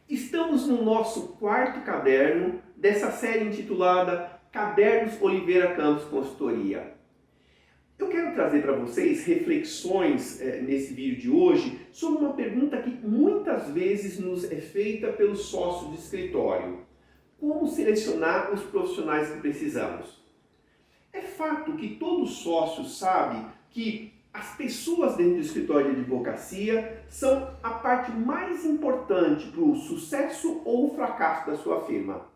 Estamos no nosso quarto caderno dessa série intitulada Cadernos Oliveira Campos Consultoria. Eu quero trazer para vocês reflexões nesse vídeo de hoje sobre uma pergunta que muitas vezes nos é feita pelos sócios de escritório. Como selecionar os profissionais que precisamos? É fato que todo sócio sabe que as pessoas dentro do escritório de advocacia são a parte mais importante para o sucesso ou o fracasso da sua firma.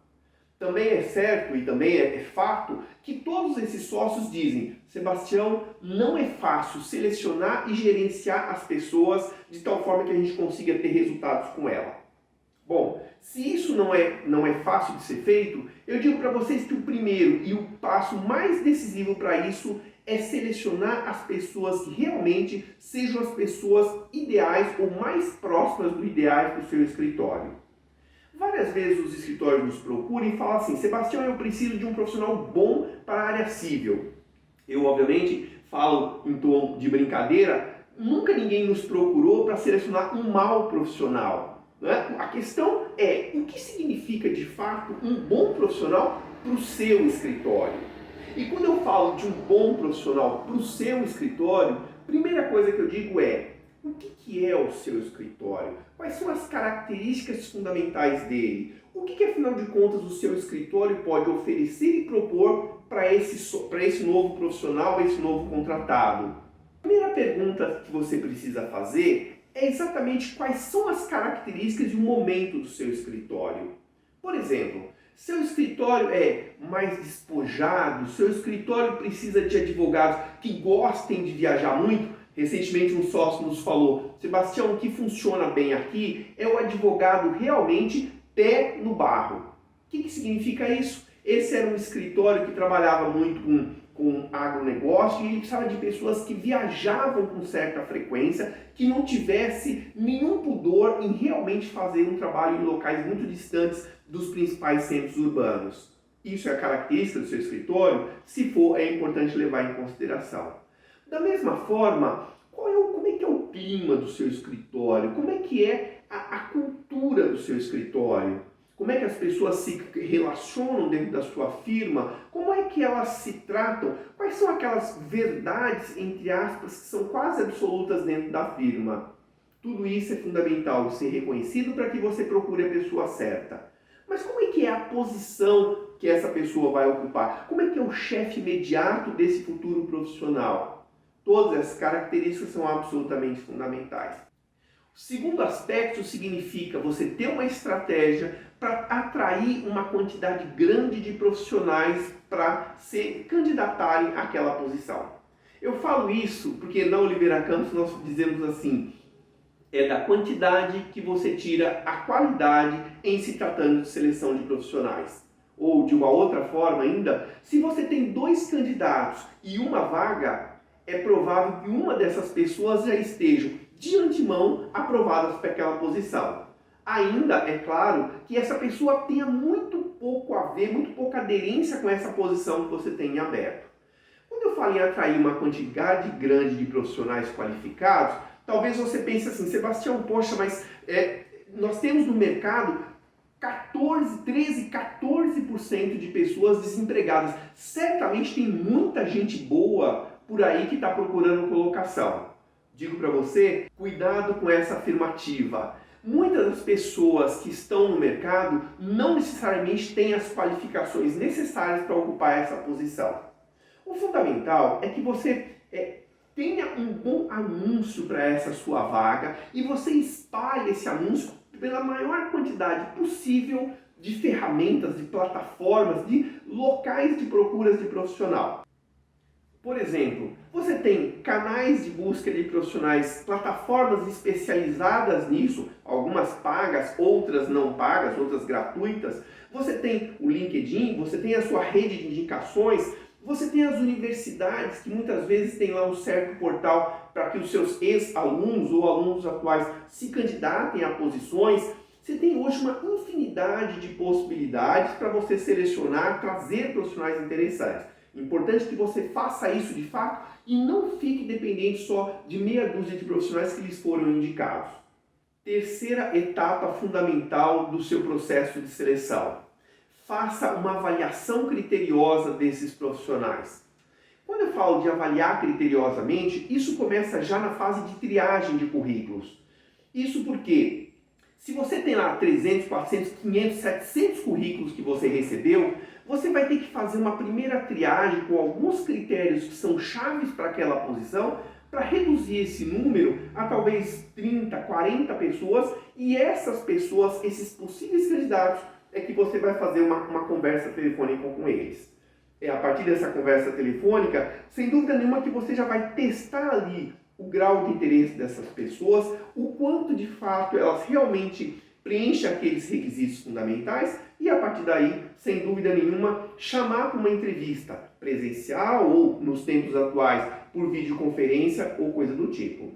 Também é certo e também é fato que todos esses sócios dizem: Sebastião, não é fácil selecionar e gerenciar as pessoas de tal forma que a gente consiga ter resultados com ela. Bom, se isso não é fácil de ser feito, eu digo para vocês que o primeiro e o passo mais decisivo para isso é selecionar as pessoas que realmente sejam as pessoas ideais ou mais próximas do ideais para o seu escritório. Várias vezes os escritórios nos procuram e falam assim: Sebastião, eu preciso de um profissional bom para a área civil. Eu, obviamente, falo em tom de brincadeira, nunca ninguém nos procurou para selecionar um mau profissional. Né? A questão é, o que significa de fato um bom profissional para o seu escritório? E quando eu falo de um bom profissional para o seu escritório, a primeira coisa que eu digo é: o que é o seu escritório? Quais são as características fundamentais dele? O que afinal de contas, o seu escritório pode oferecer e propor para esse novo profissional, esse novo contratado? A primeira pergunta que você precisa fazer é exatamente quais são as características e o momento do seu escritório. Por exemplo, seu escritório é mais despojado, seu escritório precisa de advogados que gostem de viajar muito. Recentemente um sócio nos falou: Sebastião, o que funciona bem aqui é o advogado realmente pé no barro. O que significa isso? Esse era um escritório que trabalhava muito com agronegócio e ele precisava de pessoas que viajavam com certa frequência, que não tivesse nenhum pudor em realmente fazer um trabalho em locais muito distantes dos principais centros urbanos. Isso é a característica do seu escritório? Se for, é importante levar em consideração. Da mesma forma, como é que é o clima do seu escritório? Como é que é a cultura do seu escritório? Como é que as pessoas se relacionam dentro da sua firma? Como é que elas se tratam? Quais são aquelas verdades, entre aspas, que são quase absolutas dentro da firma? Tudo isso é fundamental de ser reconhecido para que você procure a pessoa certa. Mas como é que é a posição que essa pessoa vai ocupar? Como é que é o chefe imediato desse futuro profissional? Todas essas características são absolutamente fundamentais. O segundo aspecto significa você ter uma estratégia para atrair uma quantidade grande de profissionais para se candidatarem àquela posição. Eu falo isso porque na Oliveira Campos nós dizemos assim: é da quantidade que você tira a qualidade em se tratando de seleção de profissionais. Ou de uma outra forma ainda, se você tem 2 candidatos e uma vaga, é provável que uma dessas pessoas já estejam de antemão aprovadas para aquela posição. Ainda é claro que essa pessoa tenha muito pouco a ver, muito pouca aderência com essa posição que você tem em aberto. Quando eu falo em atrair uma quantidade grande de profissionais qualificados, talvez você pense assim: Sebastião, poxa, mas nós temos no mercado 14% de pessoas desempregadas. Certamente tem muita gente boa por aí que está procurando colocação. Digo para você, cuidado com essa afirmativa. Muitas das pessoas que estão no mercado não necessariamente têm as qualificações necessárias para ocupar essa posição. O fundamental é que você tenha um bom anúncio para essa sua vaga e você espalhe esse anúncio pela maior quantidade possível de ferramentas, de plataformas, de locais de procuras de profissional. Por exemplo, você tem canais de busca de profissionais, plataformas especializadas nisso, algumas pagas, outras não pagas, outras gratuitas. Você tem o LinkedIn, você tem a sua rede de indicações, você tem as universidades que muitas vezes têm lá um certo portal para que os seus ex-alunos ou alunos atuais se candidatem a posições. Você tem hoje uma infinidade de possibilidades para você selecionar, trazer profissionais interessantes. Importante que você faça isso de fato e não fique dependente só de meia dúzia de profissionais que lhes foram indicados. Terceira etapa fundamental do seu processo de seleção. Faça uma avaliação criteriosa desses profissionais. Quando eu falo de avaliar criteriosamente, isso começa já na fase de triagem de currículos. Isso porque, se você tem lá 300, 400, 500, 700 currículos que você recebeu, você vai ter que fazer uma primeira triagem com alguns critérios que são chaves para aquela posição, para reduzir esse número a talvez 30, 40 pessoas, e essas pessoas, esses possíveis candidatos, é que você vai fazer uma conversa telefônica com eles. É a partir dessa conversa telefônica, sem dúvida nenhuma que você já vai testar ali o grau de interesse dessas pessoas, o quanto de fato elas realmente preenchem aqueles requisitos fundamentais e a partir daí, sem dúvida nenhuma, chamar para uma entrevista presencial ou, nos tempos atuais, por videoconferência ou coisa do tipo.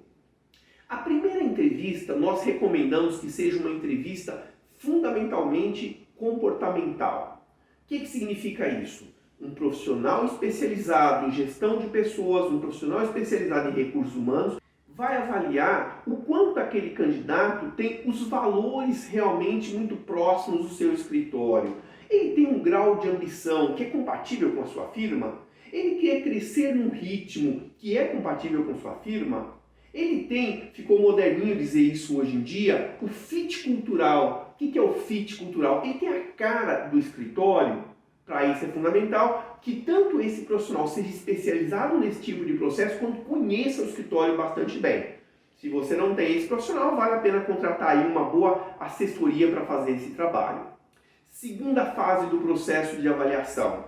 A primeira entrevista nós recomendamos que seja uma entrevista fundamentalmente comportamental. O que significa isso? Um profissional especializado em gestão de pessoas, um profissional especializado em recursos humanos, vai avaliar o quanto aquele candidato tem os valores realmente muito próximos do seu escritório. Ele tem um grau de ambição que é compatível com a sua firma? Ele quer crescer num ritmo que é compatível com a sua firma? Ele tem, ficou moderninho dizer isso hoje em dia, o fit cultural. O que é o fit cultural? Ele tem a cara do escritório. Para isso é fundamental que tanto esse profissional seja especializado nesse tipo de processo, quanto conheça o escritório bastante bem. Se você não tem esse profissional, vale a pena contratar aí uma boa assessoria para fazer esse trabalho. Segunda fase do processo de avaliação.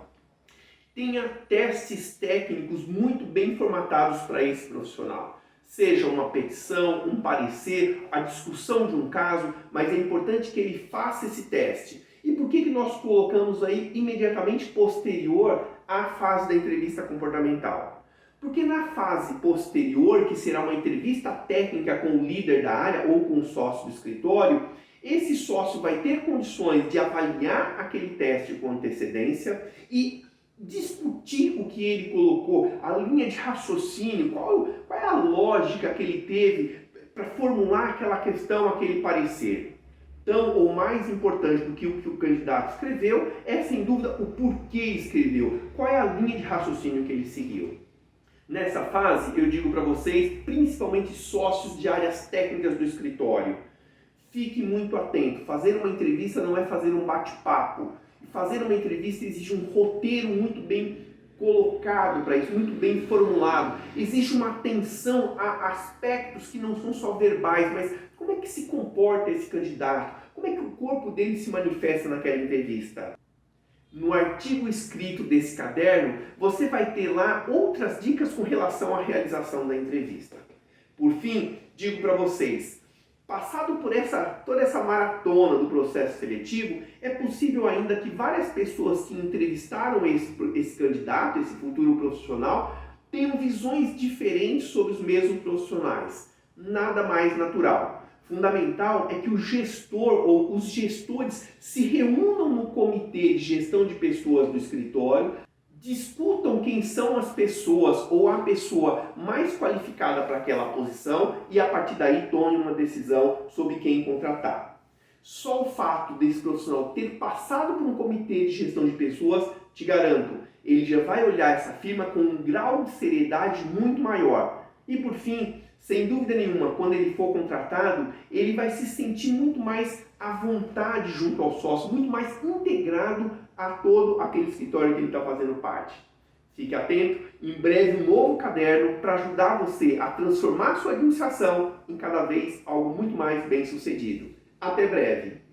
Tenha testes técnicos muito bem formatados para esse profissional. Seja uma petição, um parecer, a discussão de um caso, mas é importante que ele faça esse teste. E por que nós colocamos aí imediatamente posterior à fase da entrevista comportamental? Porque na fase posterior, que será uma entrevista técnica com o líder da área ou com o sócio do escritório, esse sócio vai ter condições de avaliar aquele teste com antecedência e discutir o que ele colocou, a linha de raciocínio, qual é a lógica que ele teve para formular aquela questão, aquele parecer. Tão ou mais importante do que o candidato escreveu é, sem dúvida, o porquê escreveu, qual é a linha de raciocínio que ele seguiu. Nessa fase, eu digo para vocês, principalmente sócios de áreas técnicas do escritório, fique muito atento. Fazer uma entrevista não é fazer um bate-papo. Fazer uma entrevista exige um roteiro muito bem colocado para isso, muito bem formulado. Existe uma atenção a aspectos que não são só verbais, mas como é que se comporta esse candidato? Como é que o corpo dele se manifesta naquela entrevista? No artigo escrito desse caderno, você vai ter lá outras dicas com relação à realização da entrevista. Por fim, digo para vocês, passado por toda essa maratona do processo seletivo, é possível ainda que várias pessoas que entrevistaram esse candidato, esse futuro profissional, tenham visões diferentes sobre os mesmos profissionais. Nada mais natural. Fundamental é que o gestor ou os gestores se reúnam no comitê de gestão de pessoas do escritório, discutam quem são as pessoas ou a pessoa mais qualificada para aquela posição e a partir daí tomem uma decisão sobre quem contratar. Só o fato desse profissional ter passado por um comitê de gestão de pessoas, te garanto, ele já vai olhar essa firma com um grau de seriedade muito maior. E por fim, sem dúvida nenhuma, quando ele for contratado, ele vai se sentir muito mais à vontade junto ao sócio, muito mais integrado a todo aquele escritório que ele está fazendo parte. Fique atento, em breve um novo caderno para ajudar você a transformar sua administração em cada vez algo muito mais bem sucedido. Até breve!